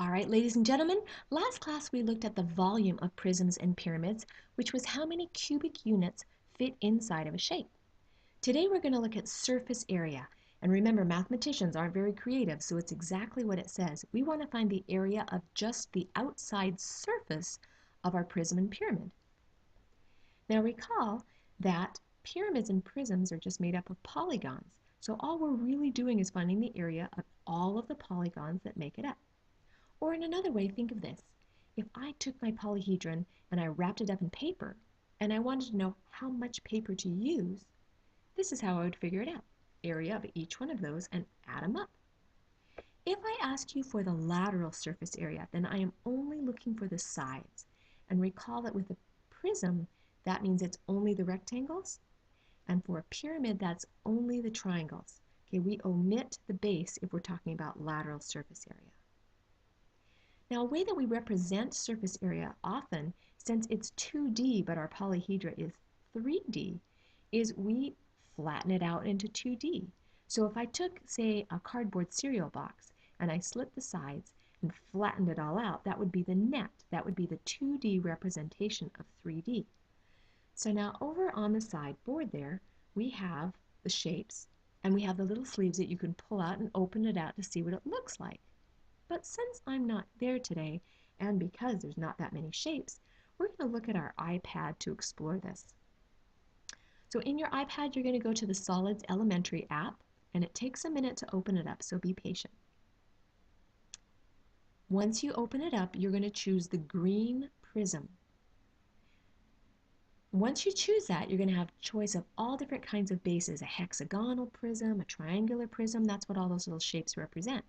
All right, ladies and gentlemen, last class we looked at the volume of prisms and pyramids, which was how many cubic units fit inside of a shape. Today we're going to look at surface area. And remember, mathematicians aren't very creative, so it's exactly what it says. We want to find the area of just the outside surface of our prism and pyramid. Now recall that pyramids and prisms are just made up of polygons. So all we're really doing is finding the area of all of the polygons that make it up. Or in another way, think of this. If I took my polyhedron and I wrapped it up in paper, and I wanted to know how much paper to use, this is how I would figure it out. Area of each one of those and add them up. If I ask you for the lateral surface area, then I am only looking for the sides. And recall that with a prism, that means it's only the rectangles. And for a pyramid, that's only the triangles. Okay, we omit the base if we're talking about lateral surface area. Now, a way that we represent surface area often, since it's 2D but our polyhedra is 3D, is we flatten it out into 2D. So if I took, say, a cardboard cereal box and I slit the sides and flattened it all out, that would be the net. That would be the 2D representation of 3D. So now over on the side board there, we have the shapes and we have the little sleeves that you can pull out and open it out to see what it looks like. But since I'm not there today, and because there's not that many shapes, we're going to look at our iPad to explore this. So in your iPad, you're going to go to the Solids Elementary app, and it takes a minute to open it up, so be patient. Once you open it up, you're going to choose the green prism. Once you choose that, you're going to have a choice of all different kinds of bases, a hexagonal prism, a triangular prism, that's what all those little shapes represent.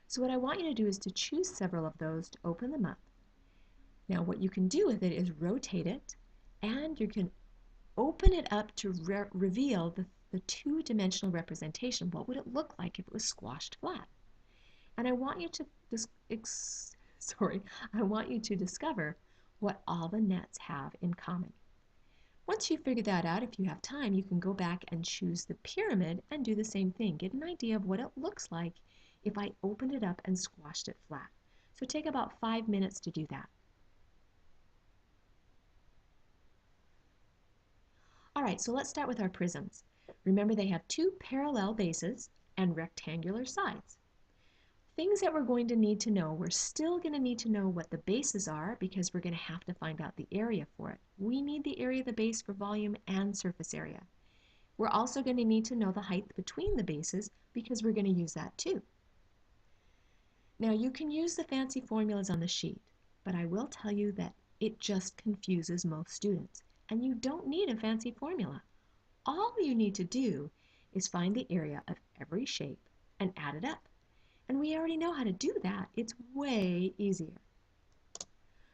So what I want you to do is to choose several of those to open them up. Now what you can do with it is rotate it, and you can open it up to reveal the two-dimensional representation. What would it look like if it was squashed flat? And I want you to I want you to discover what all the nets have in common. Once you figure that out, if you have time, you can go back and choose the pyramid and do the same thing. Get an idea of what it looks like if I opened it up and squashed it flat. So take about 5 minutes to do that. All right, so let's start with our prisms. Remember, they have two parallel bases and rectangular sides. Things that we're going to need to know, we're still going to need to know what the bases are because we're going to have to find out the area for it. We need the area of the base for volume and surface area. We're also going to need to know the height between the bases because we're going to use that too. Now you can use the fancy formulas on the sheet, but I will tell you that it just confuses most students, and you don't need a fancy formula. All you need to do is find the area of every shape and add it up. And we already know how to do that. It's way easier.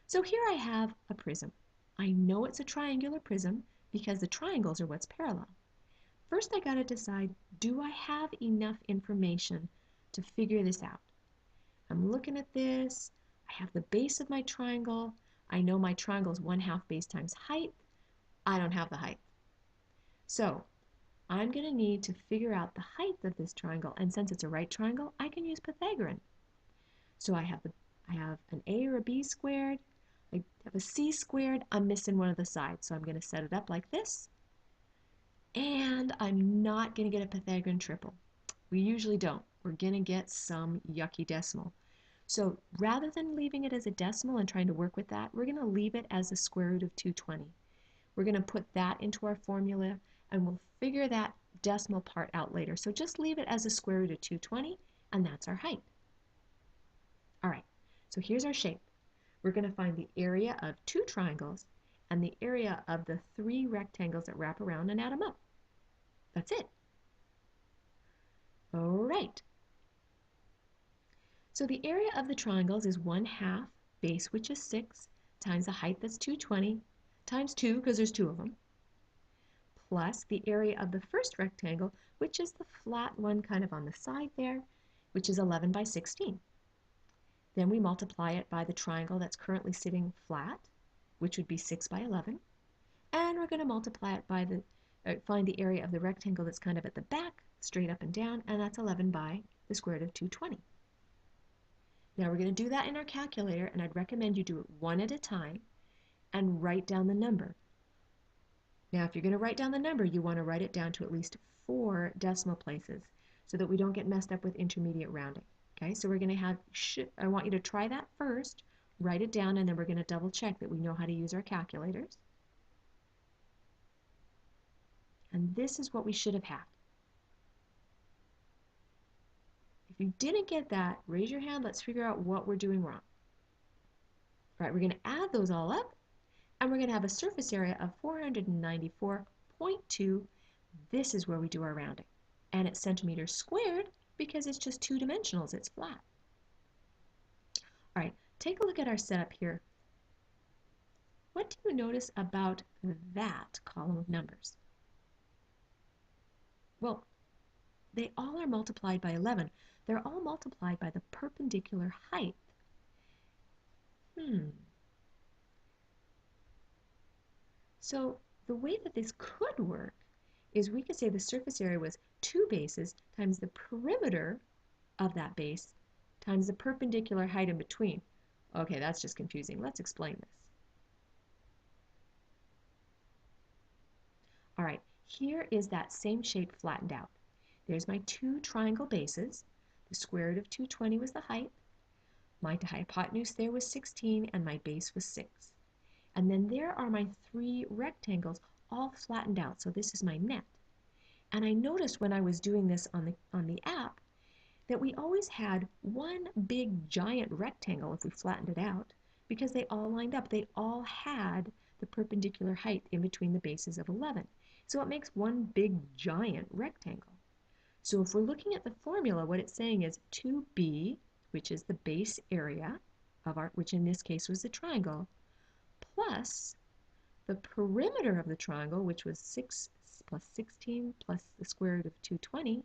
So here I have a prism. I know it's a triangular prism because the triangles are what's parallel. First I got to decide, do I have enough information to figure this out? I'm looking at this. I have the base of my triangle. I know my triangle is 1/2 base times height. I don't have the height. So I'm going to need to figure out the height of this triangle, and since it's a right triangle, I can use Pythagorean. So I have an a or a b squared. I have a c squared. I'm missing one of the sides, so I'm going to set it up like this. And I'm not going to get a Pythagorean triple. We usually don't. We're going to get some yucky decimal. So rather than leaving it as a decimal and trying to work with that, we're going to leave it as the square root of 220. We're going to put that into our formula, and we'll figure that decimal part out later. So just leave it as the square root of 220, and that's our height. All right, so here's our shape. We're going to find the area of 2 triangles and the area of the 3 rectangles that wrap around and add them up. That's it. All right. So the area of the triangles is 1/2 base, which is 6, times the height, that's 220, times 2, because there's 2 of them, plus the area of the first rectangle, which is the flat one kind of on the side there, which is 11 by 16. Then we multiply it by the triangle that's currently sitting flat, which would be 6 by 11. And we're going to multiply it by find the area of the rectangle that's kind of at the back, straight up and down, and that's 11 by the square root of 220. Now we're going to do that in our calculator, and I'd recommend you do it one at a time and write down the number. Now, if you're going to write down the number, you want to write it down to at least 4 decimal places so that we don't get messed up with intermediate rounding. Okay, so we're going to have, I want you to try that first, write it down, and then we're going to double check that we know how to use our calculators. And this is what we should have had. If you didn't get that, raise your hand. Let's figure out what we're doing wrong. All right, we're going to add those all up, and we're going to have a surface area of 494.2. This is where we do our rounding. And it's centimeters squared because it's just 2 dimensionals. It's flat. All right, take a look at our setup here. What do you notice about that column of numbers? Well, they all are multiplied by 11. They're all multiplied by the perpendicular height. So the way that this could work is we could say the surface area was 2 bases times the perimeter of that base times the perpendicular height in between. Okay, that's just confusing. Let's explain this. All right, here is that same shape flattened out. There's my 2 triangle bases. The square root of 220 was the height. My hypotenuse there was 16, and my base was 6. And then there are my 3 rectangles all flattened out. So this is my net. And I noticed when I was doing this on the app that we always had one big giant rectangle if we flattened it out because they all lined up. They all had the perpendicular height in between the bases of 11. So it makes one big giant rectangle. So if we're looking at the formula, what it's saying is 2b, which is the base area of our, which in this case was the triangle, plus the perimeter of the triangle, which was 6 plus 16 plus the square root of 220,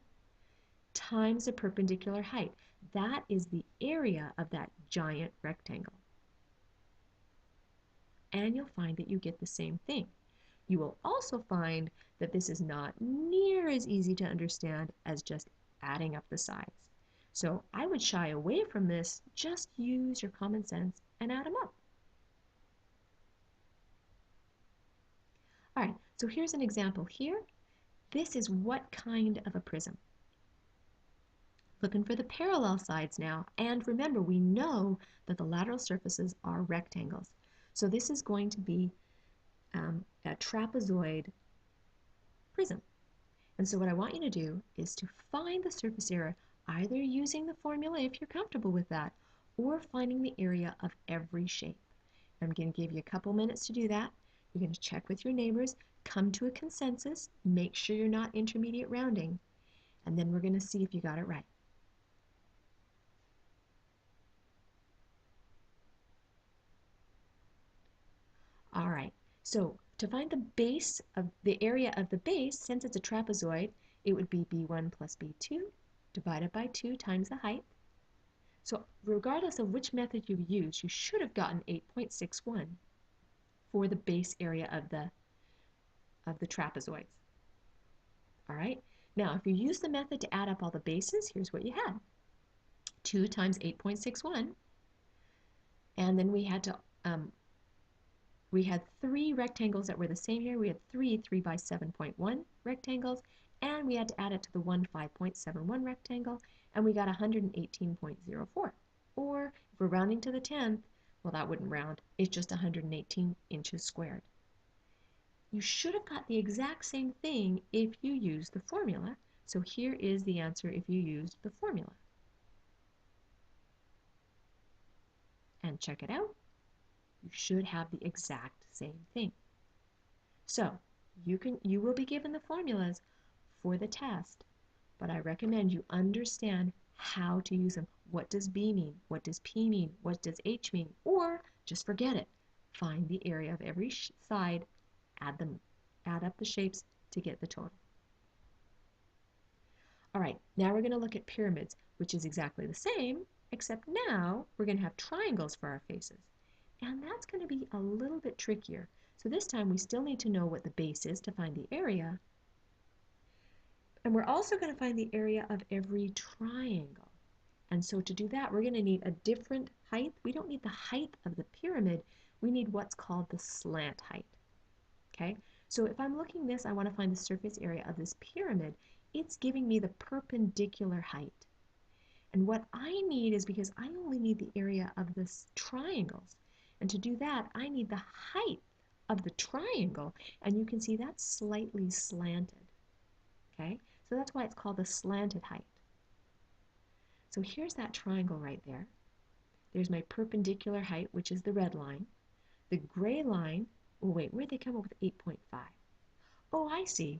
times the perpendicular height. That is the area of that giant rectangle. And you'll find that you get the same thing. You will also find that this is not near as easy to understand as just adding up the sides. So I would shy away from this. Just use your common sense and add them up. All right, so here's an example here. This is what kind of a prism? Looking for the parallel sides now. And remember, we know that the lateral surfaces are rectangles. So this is going to be a trapezoid prism. And so what I want you to do is to find the surface area, either using the formula if you're comfortable with that, or finding the area of every shape. I'm going to give you a couple minutes to do that. You're going to check with your neighbors, come to a consensus, make sure you're not intermediate rounding, and then we're going to see if you got it right. All right, so to find the base of the area of the base, since it's a trapezoid, it would be b1 plus b2 divided by 2 times the height. So regardless of which method you use, you should have gotten 8.61 for the base area of the trapezoids. All right, now if you use the method to add up all the bases, here's what you had. 2 times 8.61, and then we had 3 rectangles that were the same here. We had 3 by 7.1 rectangles, and we had to add it to the 5.71 rectangle, and we got 118.04. Or if we're rounding to the 10th, well, that wouldn't round. It's just 118 inches squared. You should have got the exact same thing if you used the formula. So here is the answer if you used the formula. And check it out. You should have the exact same thing. So you will be given the formulas for the test, but I recommend you understand how to use them. What does B mean? What does P mean? What does H mean? Or just forget it. Find the area of every side, add up the shapes to get the total. All right, now we're going to look at pyramids, which is exactly the same, except now we're going to have triangles for our faces. And that's going to be a little bit trickier. So this time we still need to know what the base is to find the area. And we're also going to find the area of every triangle. And so to do that, we're going to need a different height. We don't need the height of the pyramid. We need what's called the slant height. Okay? So if I'm looking this, I want to find the surface area of this pyramid. It's giving me the perpendicular height. And what I need is, because I only need the area of this triangles, and to do that, I need the height of the triangle, and you can see that's slightly slanted. Okay? So that's why it's called the slanted height. So here's that triangle right there. There's my perpendicular height, which is the red line. The gray line, oh wait, where'd they come up with 8.5? Oh, I see.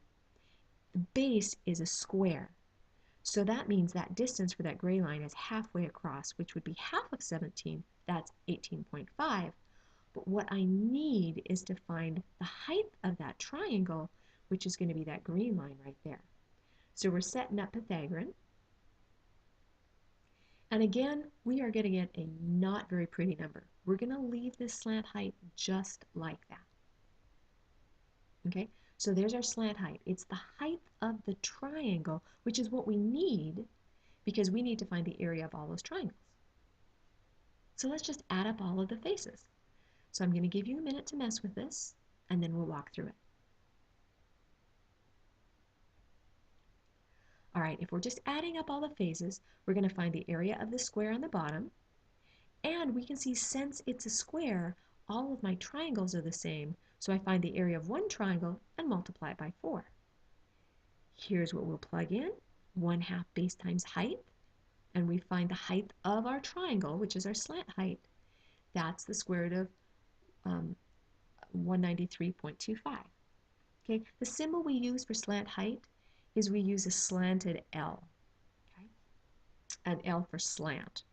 The base is a square. So that means that distance for that gray line is halfway across, which would be half of 17. That's 18.5. But what I need is to find the height of that triangle, which is going to be that green line right there. So we're setting up Pythagorean. And again, we are going to get a not very pretty number. We're going to leave this slant height just like that. Okay, so there's our slant height. It's the height of the triangle, which is what we need because we need to find the area of all those triangles. So let's just add up all of the faces. So I'm going to give you a minute to mess with this, and then we'll walk through it. All right, if we're just adding up all the faces, we're going to find the area of the square on the bottom, and we can see since it's a square, all of my triangles are the same, so I find the area of one triangle and multiply it by 4. Here's what we'll plug in, 1/2 base times height, and we find the height of our triangle, which is our slant height. That's the square root of 193.25. Okay, the symbol we use for slant height is we use a slanted L, okay? An L for slant.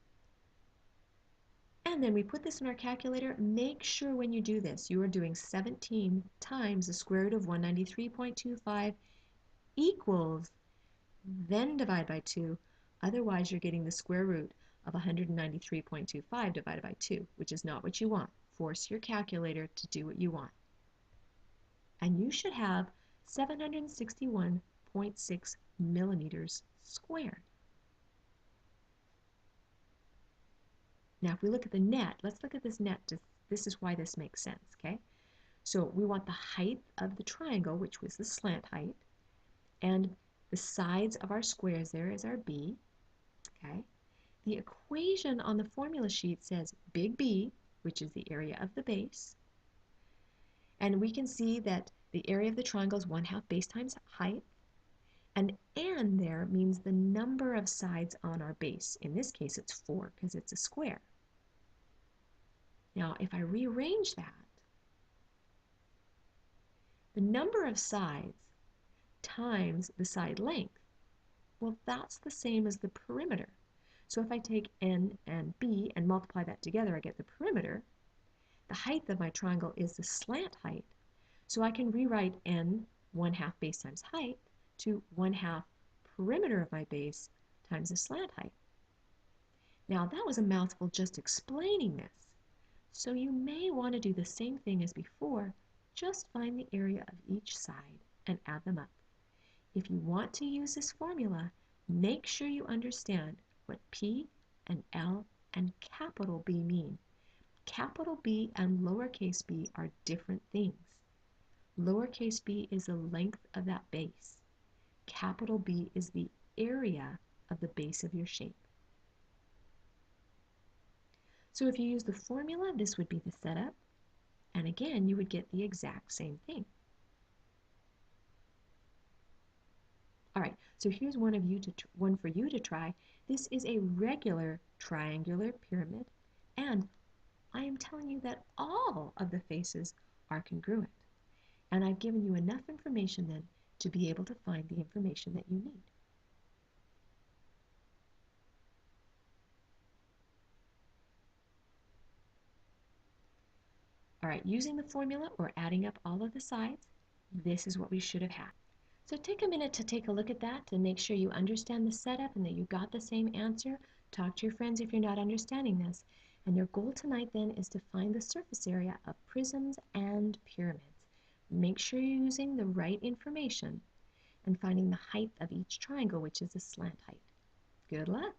And then we put this in our calculator. Make sure when you do this, you are doing 17 times the square root of 193.25 equals, then divide by 2. Otherwise, you're getting the square root of 193.25 divided by 2, which is not what you want. Force your calculator to do what you want. And you should have 761.6 millimeters squared. Now, if we look at the net, let's look at this net. This is why this makes sense, okay? So we want the height of the triangle, which was the slant height, and the sides of our squares there is our B, okay? The equation on the formula sheet says big B, which is the area of the base, and we can see that the area of the triangle is 1/2 base times height, and there means the number of sides on our base. In this case, it's 4 because it's a square. Now, if I rearrange that, the number of sides times the side length, well, that's the same as the perimeter. So if I take N and B and multiply that together, I get the perimeter. The height of my triangle is the slant height. So I can rewrite N 1/2 base times height to 1/2 perimeter of my base times the slant height. Now that was a mouthful just explaining this. So you may want to do the same thing as before, just find the area of each side and add them up. If you want to use this formula, make sure you understand what P and L and capital B mean. Capital B and lowercase b are different things. Lowercase b is the length of that base. Capital B is the area of the base of your shape. So if you use the formula, this would be the setup, and again, you would get the exact same thing. All right, so here's one for you to try. This is a regular triangular pyramid, and I am telling you that all of the faces are congruent. And I've given you enough information then to be able to find the information that you need. All right, using the formula or adding up all of the sides, this is what we should have had. So take a minute to take a look at that to make sure you understand the setup and that you got the same answer. Talk to your friends if you're not understanding this. And your goal tonight then is to find the surface area of prisms and pyramids. Make sure you're using the right information and finding the height of each triangle, which is the slant height. Good luck!